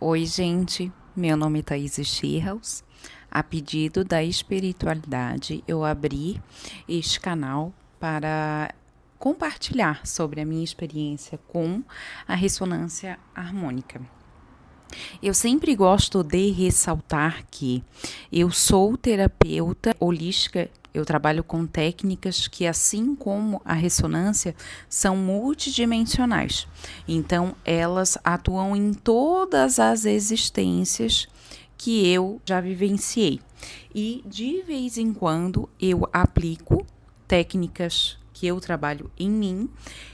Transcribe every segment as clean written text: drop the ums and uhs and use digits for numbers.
Oi, gente. Meu nome é Thaís Schirraus. A pedido da espiritualidade, eu abri este canal para compartilhar sobre a minha experiência com a ressonância harmônica. Eu sempre gosto de ressaltar que eu sou terapeuta holística. Eu trabalho com técnicas que, assim como a ressonância, são multidimensionais. Então, elas atuam em todas as existências que eu já vivenciei. E, de vez em quando, eu aplico técnicas que eu trabalho em mim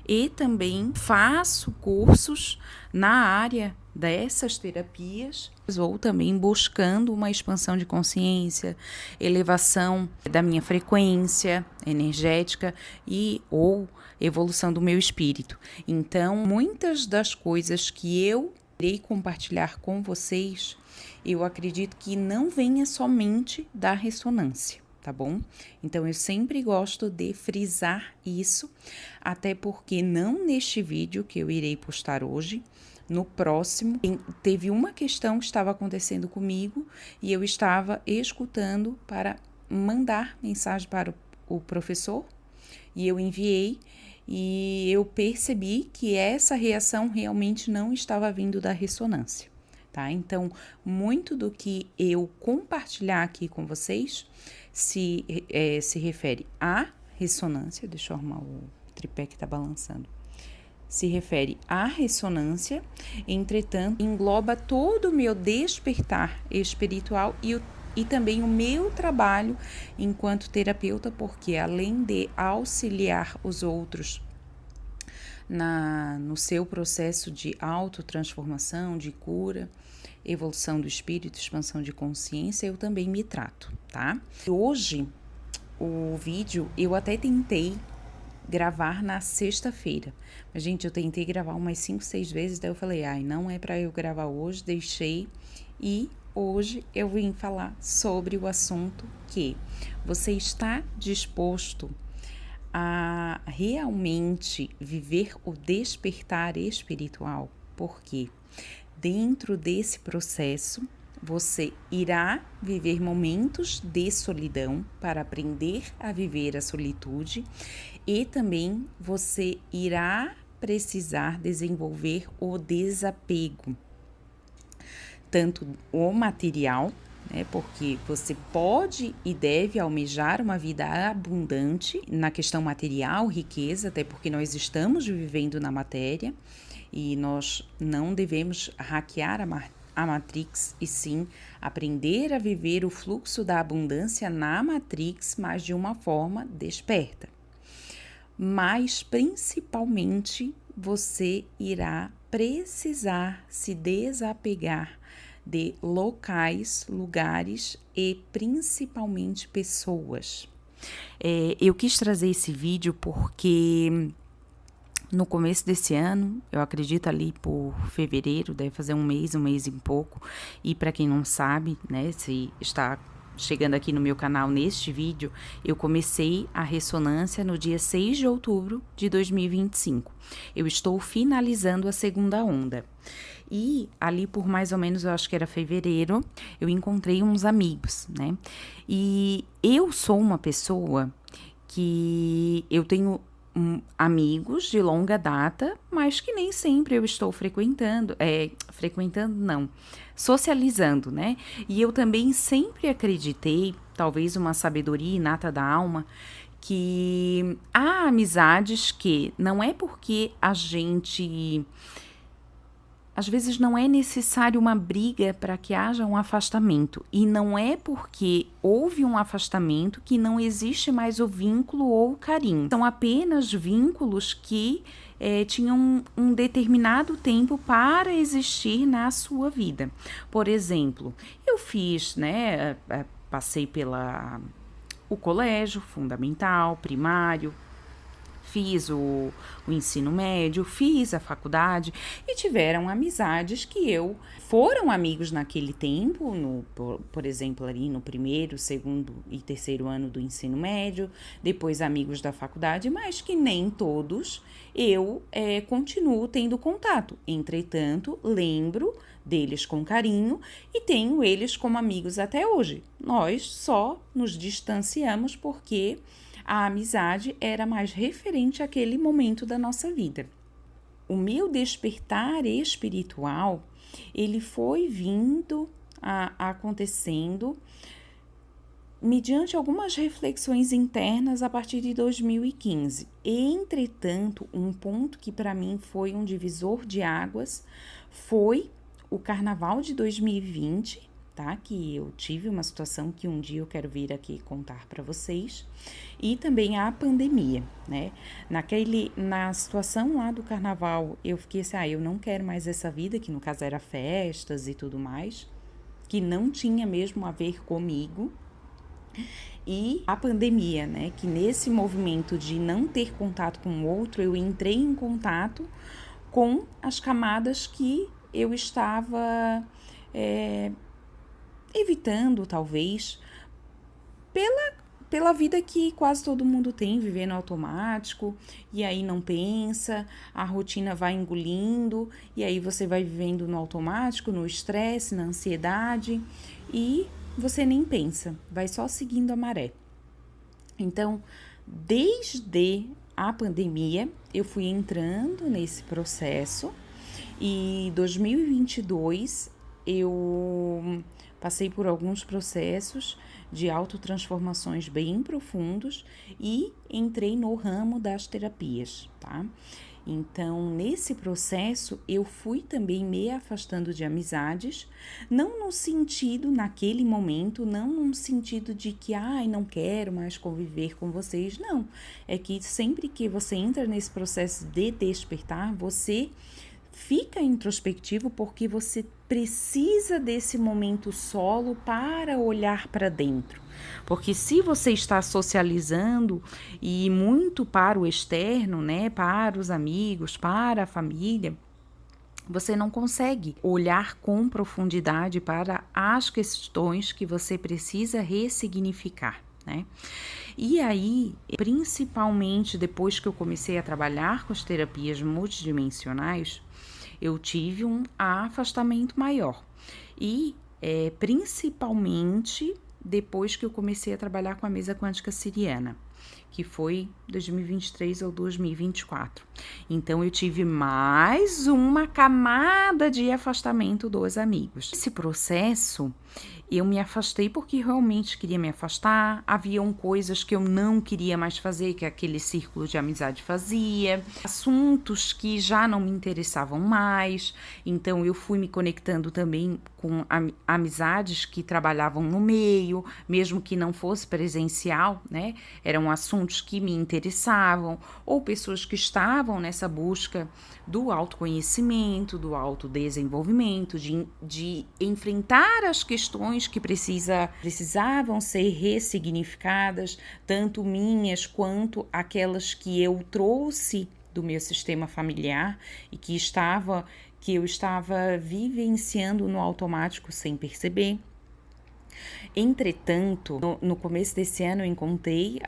e também faço cursos na área dessas terapias, ou também buscando uma expansão de consciência, elevação da minha frequência energética e ou evolução do meu espírito. Então, muitas das coisas que eu irei compartilhar com vocês, eu acredito que não venha somente da ressonância. Tá bom? Então, eu sempre gosto de frisar isso, até porque não neste vídeo que eu irei postar hoje, no próximo, teve uma questão que estava acontecendo comigo e eu estava escutando para mandar mensagem para o professor e eu enviei e eu percebi que essa reação realmente não estava vindo da ressonância. Tá? Então, muito do que eu compartilhar aqui com vocês se refere à ressonância. Deixa eu arrumar o tripé que tá balançando. Se refere à ressonância, entretanto, engloba todo o meu despertar espiritual e também o meu trabalho enquanto terapeuta, porque além de auxiliar os outros no seu processo de autotransformação, de cura, evolução do espírito, expansão de consciência, eu também me trato, tá? Hoje, o vídeo, eu até tentei gravar na sexta-feira, mas, gente, eu tentei gravar umas 5, 6 vezes, daí eu falei, não é pra eu gravar hoje, deixei, e hoje eu vim falar sobre o assunto que você está disposto a realmente viver o despertar espiritual, porque dentro desse processo você irá viver momentos de solidão para aprender a viver a solitude e também você irá precisar desenvolver o desapego, tanto o material, porque você pode e deve almejar uma vida abundante na questão material, riqueza, até porque nós estamos vivendo na matéria e nós não devemos hackear a Matrix e sim aprender a viver o fluxo da abundância na Matrix, mas de uma forma desperta. Mas principalmente você irá precisar se desapegar de locais, lugares e principalmente pessoas. Eu quis trazer esse vídeo porque no começo desse ano, eu acredito ali por fevereiro, deve fazer um mês e pouco, e para quem não sabe, se está chegando aqui no meu canal neste vídeo, eu comecei a ressonância no dia 6 de outubro de 2025. Eu estou finalizando a segunda onda. E ali por mais ou menos, eu acho que era fevereiro, eu encontrei uns amigos, E eu sou uma pessoa que eu tenho amigos de longa data, mas que nem sempre eu estou socializando, E eu também sempre acreditei, talvez uma sabedoria inata da alma, que há amizades que não é porque a gente... Às vezes não é necessário uma briga para que haja um afastamento. E não é porque houve um afastamento que não existe mais o vínculo ou o carinho. São apenas vínculos que tinham um determinado tempo para existir na sua vida. Por exemplo, eu fiz, passei o colégio fundamental, primário, fiz o ensino médio, fiz a faculdade e tiveram amizades que foram amigos naquele tempo, por exemplo, ali no primeiro, segundo e terceiro ano do ensino médio, depois amigos da faculdade, mas que nem todos eu continuo tendo contato. Entretanto, lembro deles com carinho e tenho eles como amigos até hoje. Nós só nos distanciamos porque a amizade era mais referente àquele momento da nossa vida. O meu despertar espiritual, ele foi vindo acontecendo mediante algumas reflexões internas a partir de 2015. Entretanto, um ponto que para mim foi um divisor de águas foi o Carnaval de 2020, tá? Que eu tive uma situação que um dia eu quero vir aqui contar para vocês, e também a pandemia, né? Na situação lá do Carnaval, eu fiquei assim, eu não quero mais essa vida, que no caso era festas e tudo mais, que não tinha mesmo a ver comigo. E a pandemia, né? Que nesse movimento de não ter contato com o outro, eu entrei em contato com as camadas que eu estava evitando, talvez, pela vida que quase todo mundo tem, vivendo automático, e aí não pensa, a rotina vai engolindo, e aí você vai vivendo no automático, no estresse, na ansiedade, e você nem pensa, vai só seguindo a maré. Então, desde a pandemia, eu fui entrando nesse processo, e 2022 eu passei por alguns processos de autotransformações bem profundos e entrei no ramo das terapias, tá? Então, nesse processo, eu fui também me afastando de amizades, não no sentido, naquele momento, não no sentido de que, não quero mais conviver com vocês, não. É que sempre que você entra nesse processo de despertar, você fica introspectivo porque você precisa desse momento solo para olhar para dentro. Porque se você está socializando e muito para o externo, né, para os amigos, para a família, você não consegue olhar com profundidade para as questões que você precisa ressignificar, né? E aí, principalmente depois que eu comecei a trabalhar com as terapias multidimensionais, eu tive um afastamento maior. E principalmente depois que eu comecei a trabalhar com a mesa quântica siriana, que foi 2023 ou 2024. Então, eu tive mais uma camada de afastamento dos amigos. Esse processo, eu me afastei porque realmente queria me afastar. Haviam coisas que eu não queria mais fazer, que aquele círculo de amizade fazia. Assuntos que já não me interessavam mais. Então, eu fui me conectando também com amizades que trabalhavam no meio, mesmo que não fosse presencial, né? Eram assuntos que me interessavam, ou pessoas que estavam nessa busca do autoconhecimento, do autodesenvolvimento, de enfrentar as questões que precisavam ser ressignificadas, tanto minhas quanto aquelas que eu trouxe do meu sistema familiar e que eu estava vivenciando no automático sem perceber. Entretanto, no começo desse ano eu encontrei,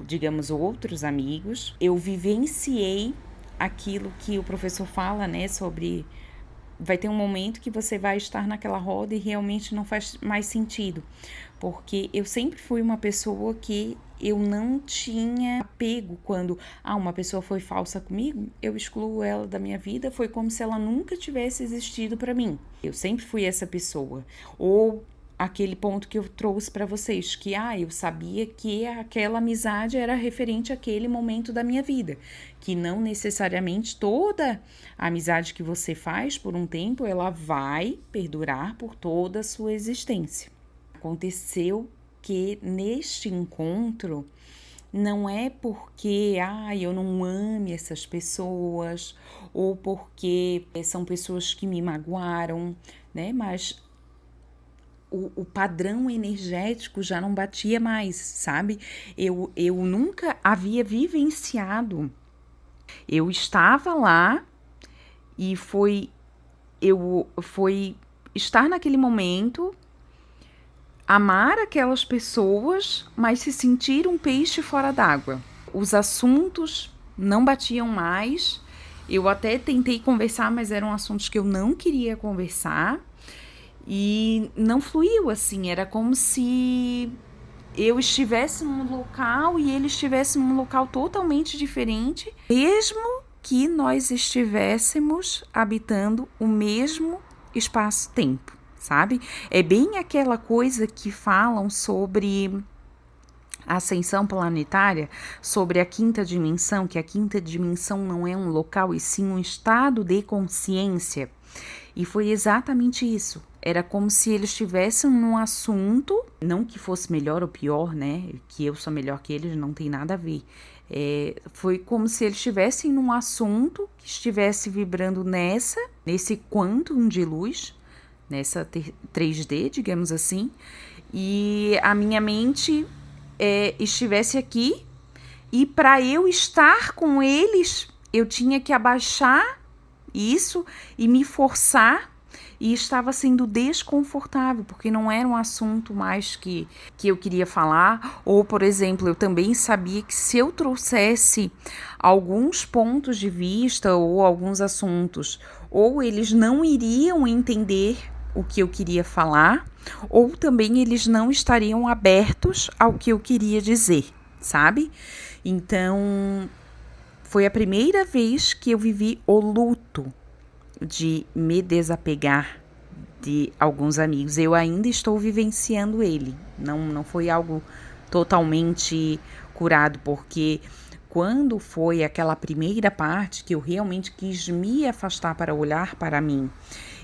digamos, outros amigos. Eu vivenciei aquilo que o professor fala, né, sobre vai ter um momento que você vai estar naquela roda e realmente não faz mais sentido. Porque eu sempre fui uma pessoa que eu não tinha apego quando uma pessoa foi falsa comigo, eu excluo ela da minha vida, foi como se ela nunca tivesse existido para mim. Eu sempre fui essa pessoa. Ou aquele ponto que eu trouxe para vocês, que eu sabia que aquela amizade era referente àquele momento da minha vida, que não necessariamente toda a amizade que você faz por um tempo, ela vai perdurar por toda a sua existência. Aconteceu que neste encontro, não é porque eu não ame essas pessoas, ou porque são pessoas que me magoaram, né? Mas o padrão energético já não batia mais, sabe? Eu nunca havia vivenciado. Eu estava lá e foi estar naquele momento, amar aquelas pessoas, mas se sentir um peixe fora d'água. Os assuntos não batiam mais. Eu até tentei conversar, mas eram assuntos que eu não queria conversar. E não fluiu assim, era como se eu estivesse num local e ele estivesse num local totalmente diferente, mesmo que nós estivéssemos habitando o mesmo espaço-tempo, sabe? É bem aquela coisa que falam sobre a ascensão planetária, sobre a quinta dimensão, que a quinta dimensão não é um local e sim um estado de consciência. E foi exatamente isso. Era como se eles estivessem num assunto, não que fosse melhor ou pior, né? Que eu sou melhor que eles, não tem nada a ver. Foi como se eles estivessem num assunto que estivesse vibrando nesse quantum de luz, nessa 3D, digamos assim, e a minha mente estivesse aqui, e para eu estar com eles, eu tinha que abaixar isso e me forçar, e estava sendo desconfortável, porque não era um assunto mais que eu queria falar. Ou, por exemplo, eu também sabia que se eu trouxesse alguns pontos de vista ou alguns assuntos, ou eles não iriam entender o que eu queria falar, ou também eles não estariam abertos ao que eu queria dizer, sabe? Então, foi a primeira vez que eu vivi o luto de me desapegar de alguns amigos. Eu ainda estou vivenciando ele. Não foi algo totalmente curado, porque quando foi aquela primeira parte que eu realmente quis me afastar para olhar para mim,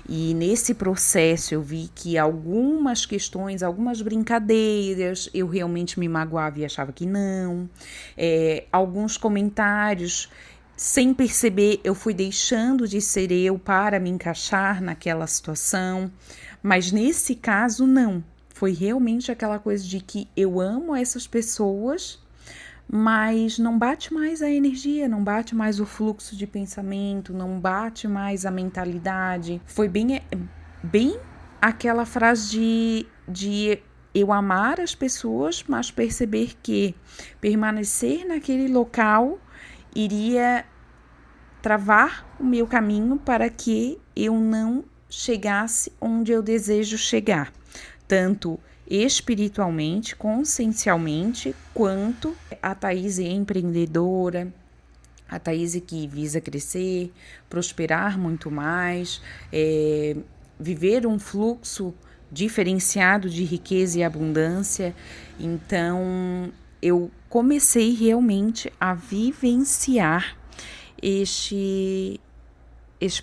e nesse processo eu vi que algumas questões, algumas brincadeiras, eu realmente me magoava e achava que não. Alguns comentários, sem perceber, eu fui deixando de ser eu para me encaixar naquela situação. Mas nesse caso, não. Foi realmente aquela coisa de que eu amo essas pessoas, mas não bate mais a energia, não bate mais o fluxo de pensamento, não bate mais a mentalidade. Foi bem aquela frase de eu amar as pessoas, mas perceber que permanecer naquele local iria travar o meu caminho para que eu não chegasse onde eu desejo chegar, tanto espiritualmente, consciencialmente, quanto a Thaís é empreendedora, a Thaís que visa crescer, prosperar muito mais, viver um fluxo diferenciado de riqueza e abundância. Então, eu comecei realmente a vivenciar este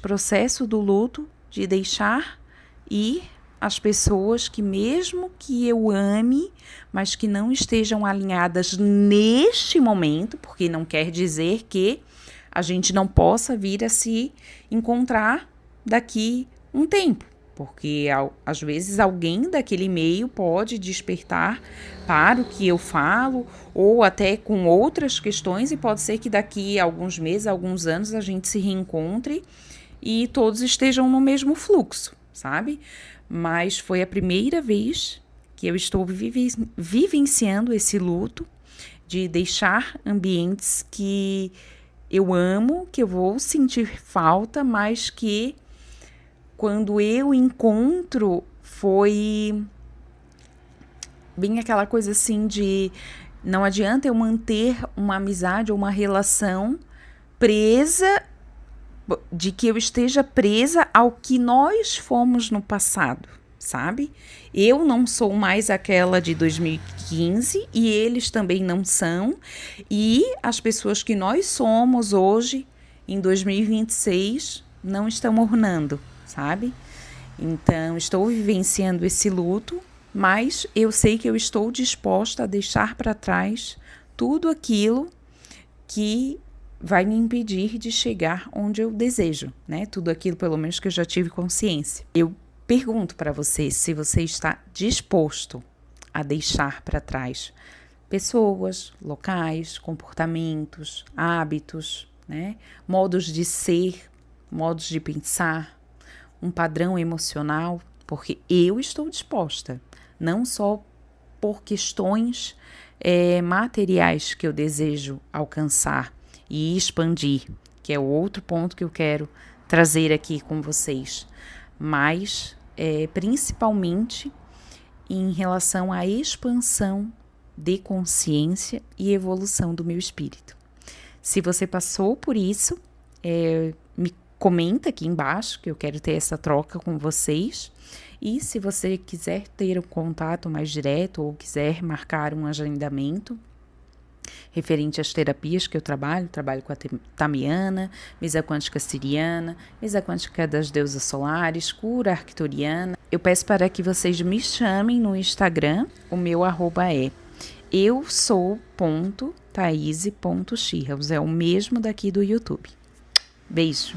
processo do luto, de deixar ir as pessoas que, mesmo que eu ame, mas que não estejam alinhadas neste momento, porque não quer dizer que a gente não possa vir a se encontrar daqui um tempo, porque às vezes alguém daquele meio pode despertar para o que eu falo, ou até com outras questões, e pode ser que daqui a alguns meses, alguns anos, a gente se reencontre e todos estejam no mesmo fluxo, sabe? Mas foi a primeira vez que eu estou vivenciando esse luto de deixar ambientes que eu amo, que eu vou sentir falta, mas que quando eu encontro foi bem aquela coisa assim de não adianta eu manter uma amizade ou uma relação presa, de que eu esteja presa ao que nós fomos no passado, sabe? Eu não sou mais aquela de 2015 e eles também não são, e as pessoas que nós somos hoje, em 2026, não estão ornando, sabe? Então, estou vivenciando esse luto, mas eu sei que eu estou disposta a deixar para trás tudo aquilo que vai me impedir de chegar onde eu desejo, né? Tudo aquilo, pelo menos, que eu já tive consciência. Eu pergunto para você se você está disposto a deixar para trás pessoas, locais, comportamentos, hábitos, né? Modos de ser, modos de pensar, um padrão emocional, porque eu estou disposta, não só por questões materiais que eu desejo alcançar e expandir, que é o outro ponto que eu quero trazer aqui com vocês, mas principalmente em relação à expansão de consciência e evolução do meu espírito. Se você passou por isso, me comenta aqui embaixo, que eu quero ter essa troca com vocês. E se você quiser ter um contato mais direto ou quiser marcar um agendamento referente às terapias que eu trabalho com a Tamiana, mesa quântica siriana, mesa quântica das deusas solares, cura arcturiana. Eu peço para que vocês me chamem no Instagram, o meu arroba é eusou.thaise.chirros, é o mesmo daqui do YouTube. Beijo!